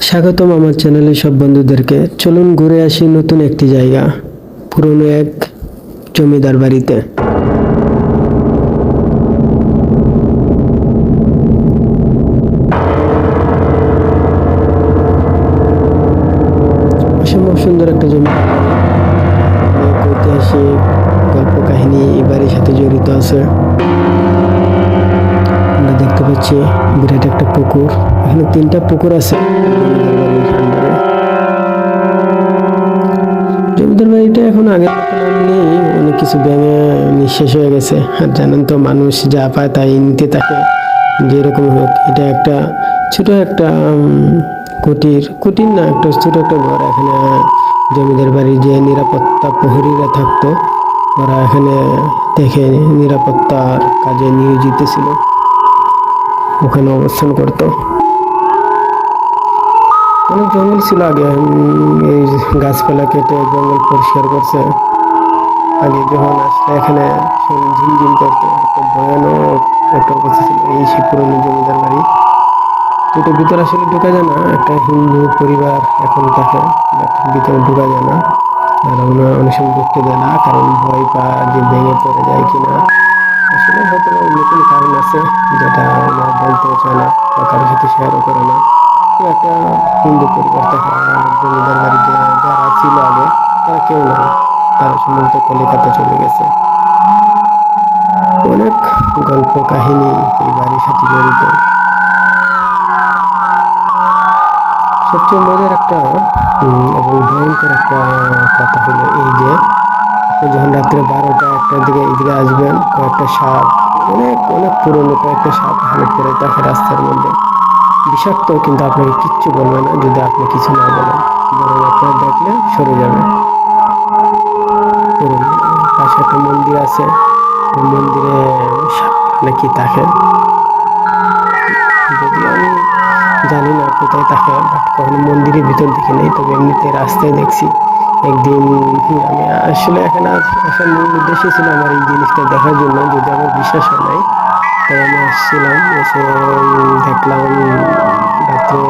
স্বাগতম আমার চ্যানেলে সব বন্ধুদেরকে। চলুন ঘুরে আসি নতুন একটি জায়গা, পুরনো এক জমিদার বাড়িতে। অসম্ভব সুন্দর একটা জমি, অনেক ঐতিহাসিক গল্প কাহিনী এই বাড়ির সাথে জড়িত আছে। আমরা দেখতে পাচ্ছি বিরাট একটা পুকুর, এখানে 3টা পুকুর আছে জমিদার বাড়ির আন্ডারে। জমিদার বাড়িটা এখন আগের মতো আর নেই, অনেক কিছু ভেঙে নিঃশেষ হয়ে গেছে। আর জানেন তো, মানুষ যা পায় তাই নিতে থাকে, যেরকম হোক। এটা একটা ছোট একটা কুটির কুটির না, একটা ছোট একটা ঘর। এখানে জমিদার বাড়ির যে নিরাপত্তা প্রহরীরা থাকতো, ওরা এখানে দেখে নিরাপত্তার কাজে নিয়োজিত ছিল, ওখানে অবস্থান করতো। অনেক জঙ্গল ছিল আগে, এই গাছপালা কেটে জঙ্গল পরিষ্কার করছে। আগে যখন আসলে এখানে শরীর ঝিমঝিম করতো, একটা ভয়ানক একটা অবস্থা ছিল এই সেই পুরনো জমিদার বাড়ি। এটা ভিতরে আসলে ঢোকা যায় না, একটা হিন্দু পরিবার এখন থাকে, ভিতরে ঢোকা যায় না। আর আমরা অনেক সময় ঢুকতে দেয় না, কারণ ভয় পা যে ভেঙে পড়ে যায় কিনা। আসলে হয়তো অন্য কোনো কারণ আছে, যেটা ওরা বলতেও চায় না বা কারোর সাথে শেয়ারও করে না। তো একটা হিন্দু পরিবার থাকে, জমিদার বাড়িতে যারা ছিল আগে তারা কেউ নাই, তারা সম্ভবত কলিকাতা চলে গেছে। অনেক গল্প কাহিনী এই বাড়ির সাথে জড়িত। সবচেয়ে মজার একটা এবং ভয়ঙ্কর একটা কথা হলো এই যে, আপনি যখন রাত্রে 12টা-1টার দিকে এদিকে আসবেন, কয়েকটা সাপ, অনেক অনেক পুরনো কয়েকটা সাপ এখানে পড়ে থাকে রাস্তার মধ্যে। বিষাক্ত, কিন্তু আপনাকে কিচ্ছু বলবে না যদি আপনি কিছু না বলেন, বরং আপনার দেখলে সরে যাবে। পাশে একটা মন্দির আছে, ওই মন্দিরে সাপ নাকি থাকে, যদিও আমি জানি না কোথায় থাকে, বাট কখনো মন্দিরের ভিতর দেখি নেই, তবে এমনিতে রাস্তায় দেখছি। একদিন আমি আসলে এখানে আসার মূল উদ্দেশ্য ছিল আমার এই জিনিসটা দেখার জন্য, যদি আমার বিশ্বাস হয় নাই, তাই আমি আসছিলাম। এসে দেখলাম রাত্রে